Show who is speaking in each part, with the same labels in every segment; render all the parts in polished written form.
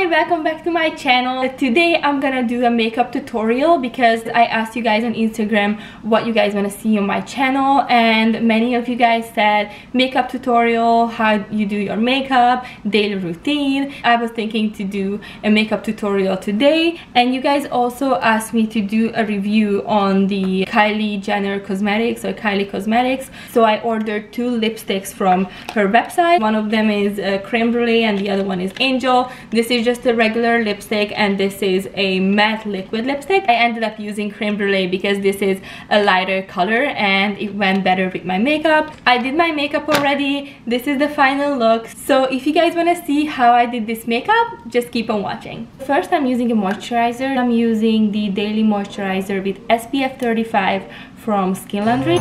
Speaker 1: Hi, welcome back to my channel. Today I'm gonna do a makeup tutorial because I asked you guys on Instagram what you guys want to see on my channel, and many of you guys said makeup tutorial, how you do your makeup, daily routine. I was thinking to do a makeup tutorial today, and you guys also asked me to do a review on the Kylie Jenner Cosmetics or KYLIE Cosmetics. So I ordered two lipsticks from her website. One of them is Creme Brulee and the other one is Angel. This is just a regular lipstick and this is a matte liquid lipstick. I ended up using Creme Brulee because this is a lighter color and it went better with my makeup. I did my makeup already. This is the final look. So if you guys want to see how I did this makeup, just keep on watching. First, I'm using a moisturizer. I'm using the Daily Moisturizer with SPF 35 from Skin Laundry.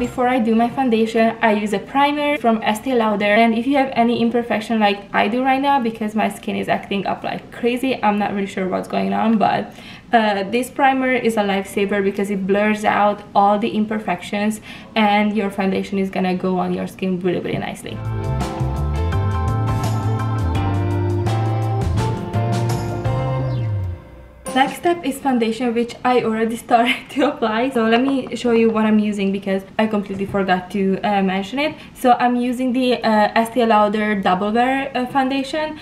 Speaker 1: Before I do my foundation, I use a primer from Estee Lauder, and if you have any imperfection like I do right now because my skin is acting up like crazy, I'm not really sure what's going on, but this primer is a lifesaver because it blurs out all the imperfections and your foundation is gonna go on your skin really nicely. Next step is foundation, which I already started to apply. So let me show you what I'm using because I completely forgot to mention it. So I'm using the Estee Lauder Double Wear foundation.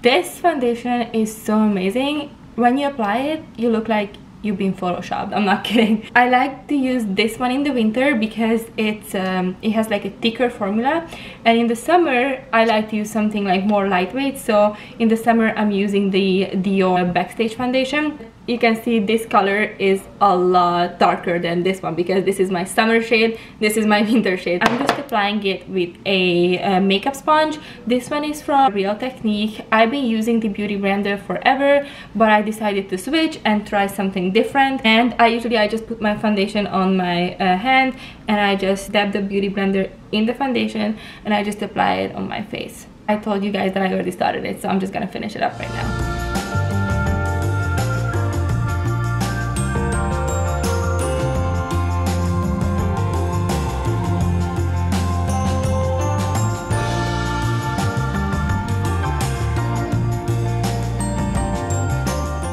Speaker 1: This foundation is so amazing. When you apply it, you look like you've been photoshopped. I'm not kidding. I like to use this one in the winter because it has like a thicker formula, and in the summer I like to use something like more lightweight. So in the summer I'm using the Dior Backstage foundation. You can see this color is a lot darker than this one because this is my summer shade, this is my winter shade. I'm just applying it with a makeup sponge. This one is from Real Technique. I've been using the Beauty Blender forever, but I decided to switch and try something different. And I just put my foundation on my hand and I just dab the Beauty Blender in the foundation and I just apply it on my face. I told you guys that I already started it, so I'm just gonna finish it up right now.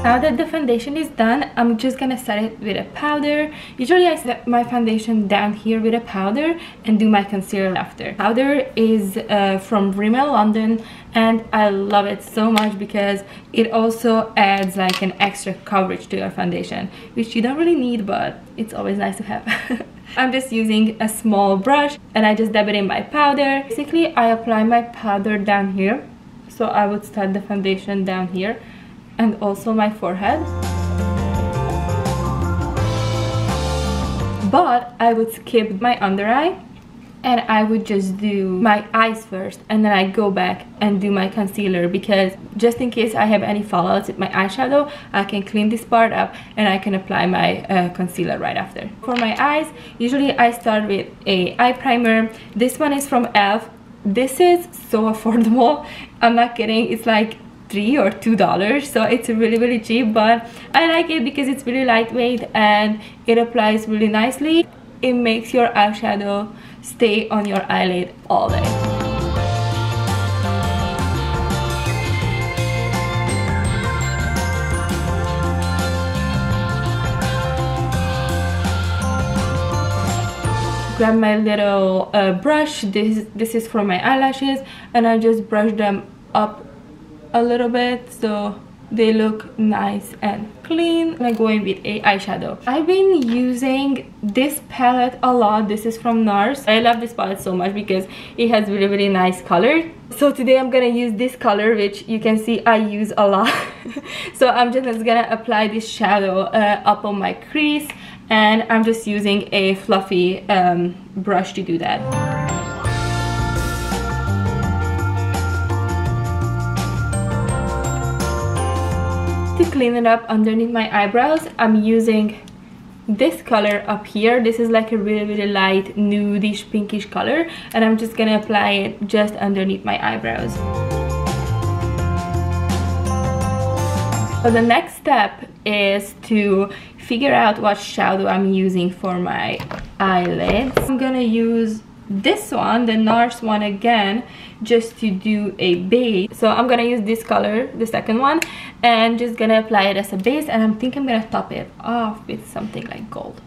Speaker 1: Now that the foundation is done, I'm just gonna set it with a powder. Usually I set my foundation down here with a powder and do my concealer after. Powder is from Rimmel London, and I love it so much because it also adds like an extra coverage to your foundation, which you don't really need, but it's always nice to have. I'm just using a small brush and I just dab it in my powder. Basically, I apply my powder down here. So I would start the foundation down here and also my forehead, but I would skip my under eye and I would just do my eyes first, and then I go back and do my concealer because just in case I have any fallouts with my eyeshadow, I can clean this part up and I can apply my concealer right after. For my eyes, usually I start with a eye primer. This one is from e.l.f. This is so affordable, I'm not kidding, it's like $3 or $2, so it's really cheap, but I like it because it's really lightweight and it applies really nicely. It makes your eyeshadow stay on your eyelid all day. Grab my little brush. This is for my eyelashes, and I just brush them up a little bit so they look nice and clean. I'm going with a eyeshadow. I've been using this palette a lot. This is from NARS. I love this palette so much because it has really nice colors. So today I'm gonna use this color, which you can see I use a lot. So I'm just gonna apply this shadow up on my crease, and I'm just using a fluffy brush to do that. To clean it up underneath my eyebrows, I'm using this color up here. This is like a really light nudish pinkish color, and I'm just gonna apply it just underneath my eyebrows. So the next step is to figure out what shadow I'm using for my eyelids. I'm gonna use this one, the NARS one again, just to do a base. So I'm gonna use this color, the second one, and just gonna apply it as a base, and I think I'm gonna top it off with something like gold.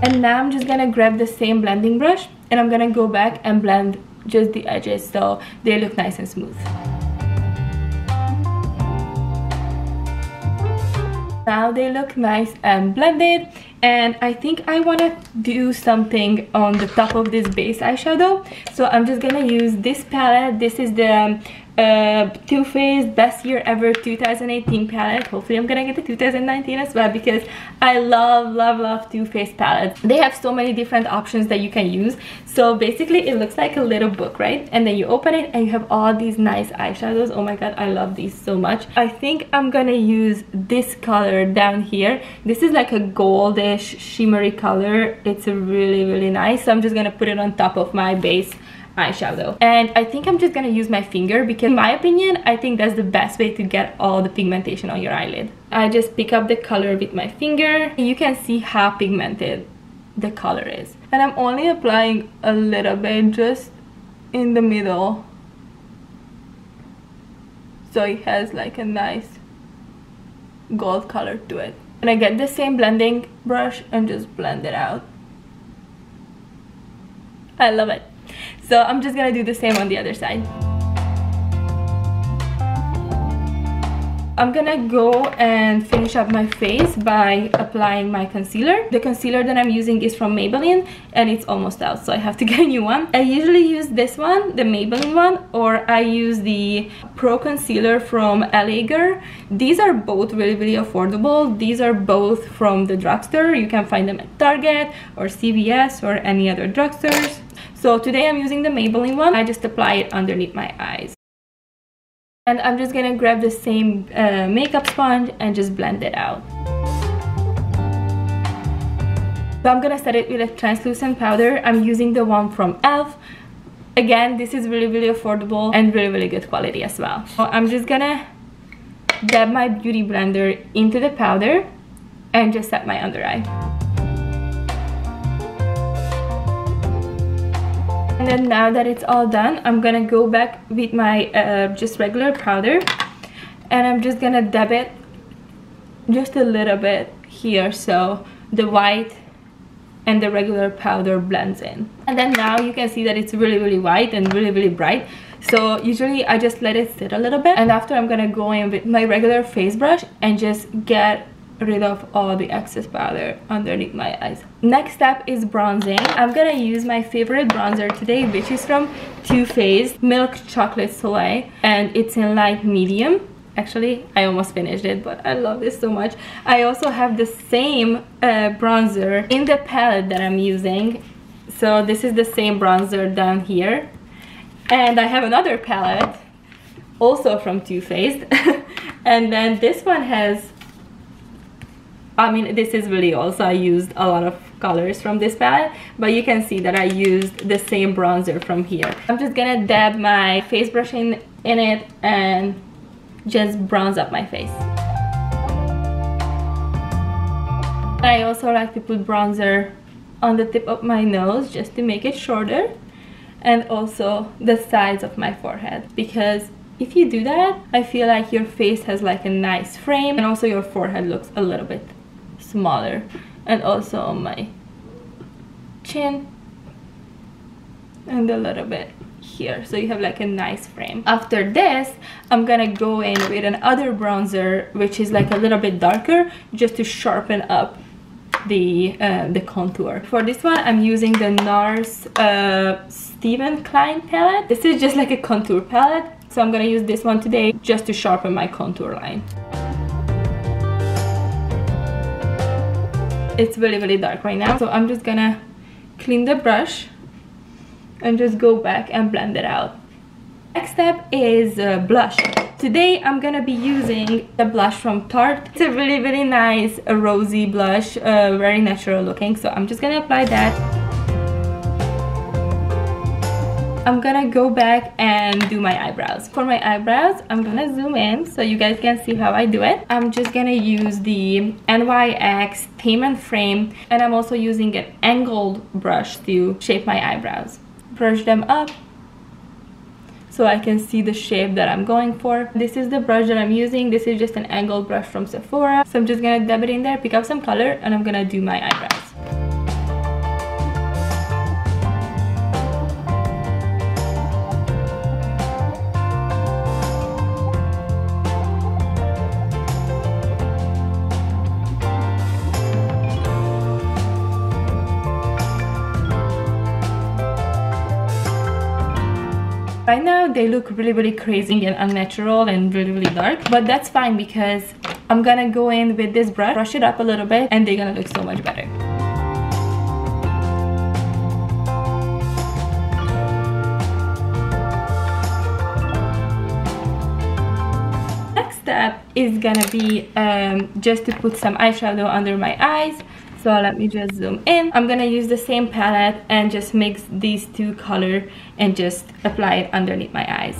Speaker 1: And now I'm just gonna grab the same blending brush and I'm gonna go back and blend just the edges so they look nice and smooth. Now they look nice and blended, and I think I want to do something on the top of this base eyeshadow. So I'm just gonna use this palette. This is the Too Faced Best Year Ever 2018 palette. Hopefully I'm gonna get the 2019 as well, because I love Too Faced palettes. They have so many different options that you can use. So basically it looks like a little book, right? And then you open it and you have all these nice eyeshadows. Oh my god, I love these so much. I think I'm gonna use this color down here. This is like a goldish shimmery color. It's a really nice. So I'm just gonna put it on top of my base eyeshadow, and I think I'm just gonna use my finger, because in my opinion I think that's the best way to get all the pigmentation on your eyelid. I just pick up the color with my finger. You can see how pigmented the color is, and I'm only applying a little bit just in the middle so it has like a nice gold color to it. And I get the same blending brush and just blend it out. I love it. So I'm just gonna do the same on the other side. I'm gonna go and finish up my face by applying my concealer. The concealer that I'm using is from Maybelline and it's almost out, so I have to get a new one. I usually use this one, the Maybelline one, or I use the Pro Concealer from LA Girl. These are both really affordable. These are both from the drugstore. You can find them at Target or CVS or any other drugstores. So today I'm using the Maybelline one. I just apply it underneath my eyes. And I'm just gonna grab the same makeup sponge and just blend it out. So I'm gonna set it with a translucent powder. I'm using the one from e.l.f. Again, this is really affordable and really good quality as well. So I'm just gonna dab my beauty blender into the powder and just set my under eye. And then now that it's all done, I'm gonna go back with my just regular powder, and I'm just gonna dab it just a little bit here so the white and the regular powder blends in. And then now you can see that it's really white and really bright. So usually I just let it sit a little bit, and after I'm gonna go in with my regular face brush and just get rid of all the excess powder underneath my eyes. Next step is bronzing. I'm gonna use my favorite bronzer today, which is from Too Faced Milk Chocolate Soleil, and it's in light medium. Actually, I almost finished it, but I love this so much. I also have the same bronzer in the palette that I'm using. So this is the same bronzer down here, and I have another palette also from Too Faced and then this one has, I mean, this is really also, I used a lot of colors from this palette, but you can see that I used the same bronzer from here. I'm just gonna dab my face brush in it and just bronze up my face. I also like to put bronzer on the tip of my nose just to make it shorter, and also the sides of my forehead, because if you do that, I feel like your face has like a nice frame, and also your forehead looks a little bit smaller, and also on my chin and a little bit here, so you have like a nice frame. After this, I'm gonna go in with another bronzer which is like a little bit darker, just to sharpen up the contour. For this one, I'm using the NARS Steven Klein palette. This is just like a contour palette, so I'm gonna use this one today just to sharpen my contour line. It's really dark right now, so I'm just gonna clean the brush and just go back and blend it out. Next step is blush. Today I'm gonna be using the blush from Tarte. It's a really nice rosy blush, very natural looking, so I'm just gonna apply that. I'm gonna go back and do my eyebrows. For my eyebrows, I'm gonna zoom in so you guys can see how I do it. I'm just gonna use the NYX Tame and Frame, and I'm also using an angled brush to shape my eyebrows. Brush them up so I can see the shape that I'm going for. This is the brush that I'm using. This is just an angled brush from Sephora. So I'm just gonna dab it in there, pick up some color, and I'm gonna do my eyebrows. Right now they look really crazy and unnatural and really dark, but that's fine because I'm gonna go in with this brush it up a little bit, and they're gonna look so much better. Next step is gonna be just to put some eyeshadow under my eyes. So let me just zoom in. I'm gonna use the same palette and just mix these two colors and just apply it underneath my eyes.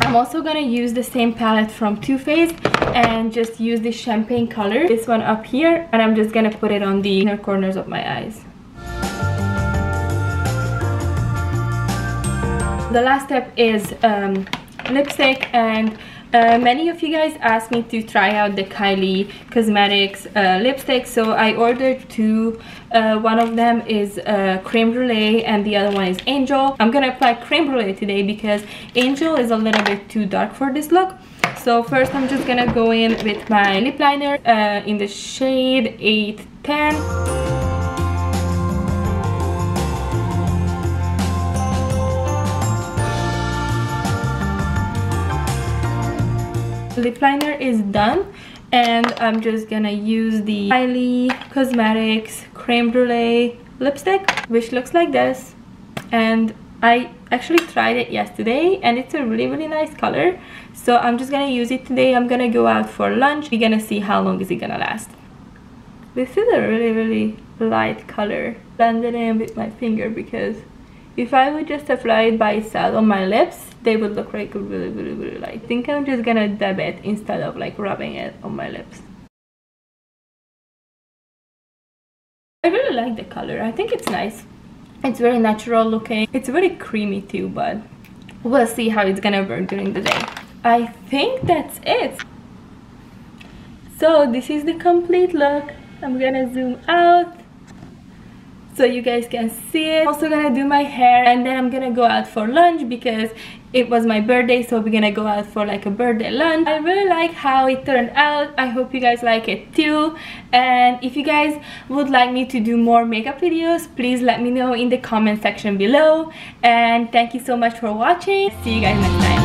Speaker 1: I'm also gonna use the same palette from Too Faced and just use the champagne color, this one up here, and I'm just gonna put it on the inner corners of my eyes. The last step is lipstick, and many of you guys asked me to try out the KYLIE Cosmetics lipstick, so I ordered two. One of them is Creme Brulee and the other one is Angel. I'm gonna apply Creme Brulee today because Angel is a little bit too dark for this look. So first I'm just gonna go in with my lip liner in the shade 810. Lip liner is done, and I'm just gonna use the KYLIE Cosmetics Creme Brulee lipstick, which looks like this. And I actually tried it yesterday and it's a really nice color, so I'm just gonna use it today. I'm gonna go out for lunch. We're gonna see how long is it gonna last. This is a really light color. Blend it in with my finger because if I would just apply it by itself on my lips, they would look like really light. I think I'm just gonna dab it instead of like rubbing it on my lips. I really like the color. I think it's nice. It's very natural looking. It's very creamy too, but we'll see how it's gonna work during the day. I think that's it. So this is the complete look. I'm gonna zoom out so you guys can see it. I'm also gonna do my hair, and then I'm gonna go out for lunch because it was my birthday, so we're gonna go out for like a birthday lunch. I really like how it turned out. I hope you guys like it too, and if you guys would like me to do more makeup videos, please let me know in the comment section below. And thank you so much for watching. See you guys next time.